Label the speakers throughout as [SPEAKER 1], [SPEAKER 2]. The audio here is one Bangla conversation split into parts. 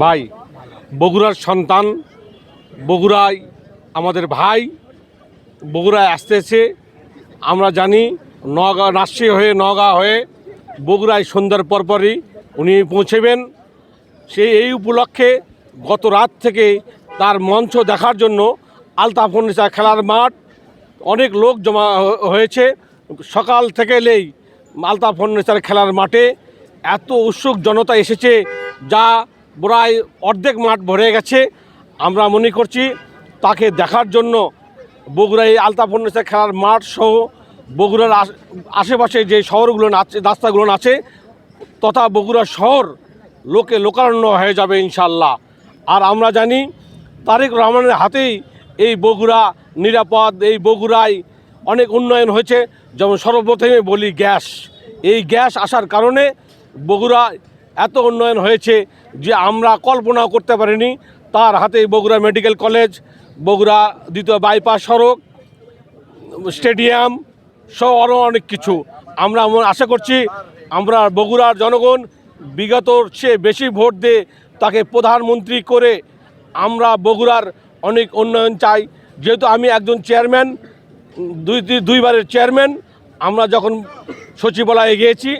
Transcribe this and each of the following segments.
[SPEAKER 1] ভাই, বগুড়ার সন্তান, বগুড়ায় আমাদের ভাই, বগুড়ায় আসতেছে। আমরা জানি নওগাঁ, রাজশাহী হয়ে নওগাঁ হয়ে বগুড়ায় সন্ধ্যার পরপরই উনি পৌঁছেবেন। এই উপলক্ষে গত রাত থেকে তার মঞ্চ দেখার জন্য আলতাফ ফার্নিচার খেলার মাঠ অনেক লোক জমা হয়েছে। সকাল থেকে এলেই আলতাফ ফার্নিচার খেলার মাঠে এত উৎসুক জনতা এসেছে, যা প্রায় অর্ধেক মাঠ ভরে গেছে। আমরা মনে করছি তাকে দেখার জন্য বগুড়ায় আলতাফ ফার্নিচার খেলার মাঠ সহ বগুড়ার আশেপাশে যে শহরগুলো আছে, রাস্তাগুলো আছে, তথা বগুড়া শহর লোকারণ্য হয়ে যাবে ইনশাল্লাহ। আর আমরা জানি তারেক রহমানের হাতেই এই বগুড়া নিরাপদ। এই বগুড়ায় অনেক উন্নয়ন হয়েছে। যেমন সর্বপ্রথমে বলি গ্যাস, এই গ্যাস আসার কারণে বগুড়া এত উন্নয়ন হয়েছে যে আমরা কল্পনাও করতে পারিনি। তার হাতে বগুড়া মেডিকেল কলেজ, বগুড়া দ্বিতীয় বাইপাস সড়ক, স্টেডিয়াম সহ আরও অনেক কিছু। আমরা আশা করছি আমরা বগুড়ার জনগণ বিগতর চেয়ে বেশি ভোট দিয়ে তাকে প্রধানমন্ত্রী করে আমরা বগুড়ার অনেক উন্নয়ন চাই। যেহেতু আমি একজন চেয়ারম্যান, দুইবারের চেয়ারম্যান, আমরা যখন সচিবালয়ে গিয়েছি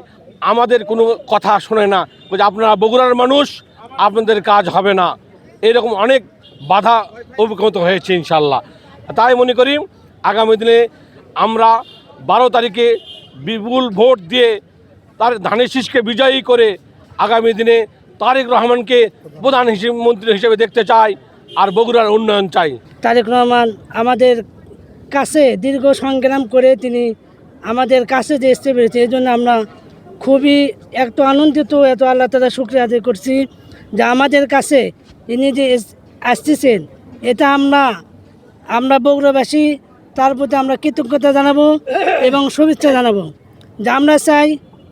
[SPEAKER 1] আমাদের কোনো কথা শোনে না, আপনারা বগুড়ার মানুষ, আপনাদের কাজ হবে না, এরকম অনেক বাধা অভিজ্ঞতা হয়েছে ইনশাল্লাহ। তাই মনে করি আগামী দিনে আমরা 12 তারিখে বিপুল ভোট দিয়ে তার ধানের শীষকে বিজয়ী করে আগামী দিনে তারেক রহমানকে প্রধানমন্ত্রী হিসেবে দেখতে চাই আর বগুড়ার উন্নয়ন চাই।
[SPEAKER 2] তারেক রহমান আমাদের কাছে দীর্ঘ সংগ্রাম করে তিনি আমাদের কাছে যে আসতে পেরেছে, এই জন্য আমরা খুবই এত আনন্দিত, এত আল্লাহ তাআলা শুকরিয়া আদায় করছি যে আমাদের কাছে ইনি যে আসতেছেন, এটা আমরা বগুড়াবাসী তার প্রতি আমরা কৃতজ্ঞতা জানাবো এবং শুভেচ্ছা জানাবো। যে আমরা চাই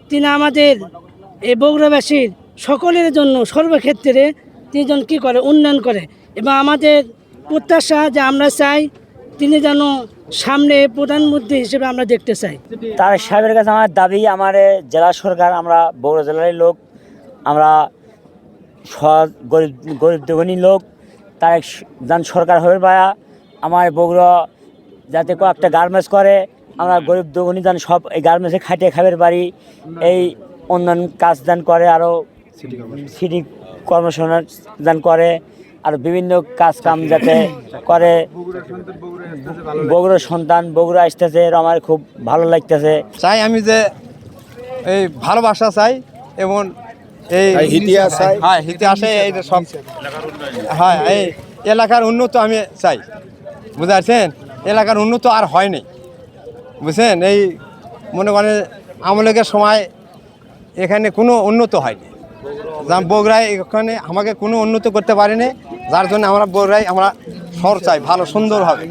[SPEAKER 2] তিনি আমাদের এই বগুড়াবাসীর সকলের জন্য সর্বক্ষেত্রে তিনজন কী করে, উন্নয়ন করে। এবং আমাদের প্রত্যাশা যে আমরা চাই তিনি যেন সামনে প্রধানমন্ত্রী হিসেবে আমরা দেখতে চাই।
[SPEAKER 3] তার সাহেবের কাছে আমার দাবি, আমার জেলা সরকার, আমরা বগুড়া জেলার লোক, আমরা গরিব দুঃখী লোক, তার যান সরকার হয়ে পায়া আমার বগুড়া যাতে কয়েকটা গার্মেন্টস করে, আমরা গরিব দুঃখী যান সব এই গার্মেন্টসে খাটিয়ে খাবার পারি, এই উন্নয়ন কাজ দান করে, আরও সিটি কর্মসংস্থান দান করে, আর বিভিন্ন কাজ কাম যাতে করে। বগুড়ার সন্তান বগুড়া আসতেছে, আমার খুব ভালো লাগতেছে।
[SPEAKER 4] চাই আমি যে এই ভালোবাসা চাই এবং এই ইতিহাসে এই সব, হ্যাঁ, এই এলাকার উন্নত আমি চাই, বুঝতে পারছেন? এলাকার উন্নত আর হয়নি, বুঝছেন? এই মনে করেন আমলের সময় এখানে কোনো উন্নত হয়নি, বগুড়ায় এখানে আমাকে কোনো উন্নত করতে পারেনি, যার জন্য আমরা বগুড়ায় আমরা শহর চাই ভালো সুন্দর হবে।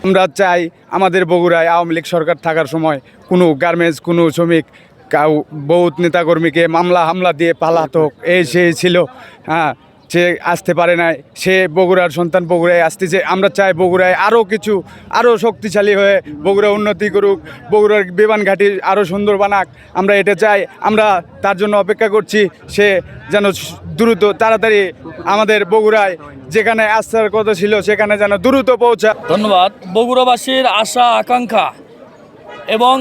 [SPEAKER 5] আমরা চাই আমাদের বগুড়ায় আওয়ামী লীগ সরকার থাকার সময় কোনো গার্মেন্টস, কোনো শ্রমিক, বহুত নেতাকর্মীকে হামলা দিয়ে পালাতো, সেই ছিল, হ্যাঁ, সে আসতে পারে নাই, সে বগুড়ার সন্তান বগুড়ায় আসতেছে। আমরা চাই বগুড়ায় আরও শক্তিশালী হয়ে বগুড়া উন্নতি করুক, বগুড়ার বিমান ঘাঁটি আরও সুন্দর বানাক, আমরা এটা চাই। আমরা তার জন্য অপেক্ষা করছি, সে যেন দ্রুত তাড়াতাড়ি আমাদের বগুড়ায় যেখানে আসার কথা ছিল সেখানে যেন দ্রুত পৌঁছা।
[SPEAKER 6] ধন্যবাদ। বগুড়াবাসীর আশা আকাঙ্ক্ষা এবং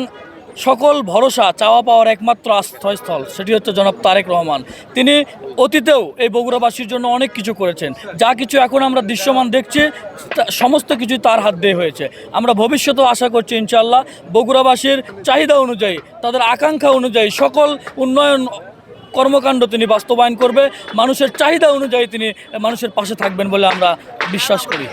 [SPEAKER 6] সকল ভরসা চাওয়া পাওয়ার একমাত্র আশ্রয়স্থল সেটি হচ্ছে জনাব তারেক রহমান। তিনি অতীতেও এই বগুড়াবাসীর জন্য অনেক কিছু করেছেন, যা কিছু এখন আমরা দৃশ্যমান দেখছি সমস্ত কিছু তার হাত দিয়ে হয়েছে। আমরা ভবিষ্যতেও আশা করছি ইনশাআল্লাহ বগুড়াবাসীর চাহিদা অনুযায়ী, তাদের আকাঙ্ক্ষা অনুযায়ী সকল উন্নয়ন কর্মকাণ্ড তিনি বাস্তবায়ন করবে, মানুষের চাহিদা অনুযায়ী তিনি মানুষের পাশে থাকবেন বলে আমরা বিশ্বাস করি।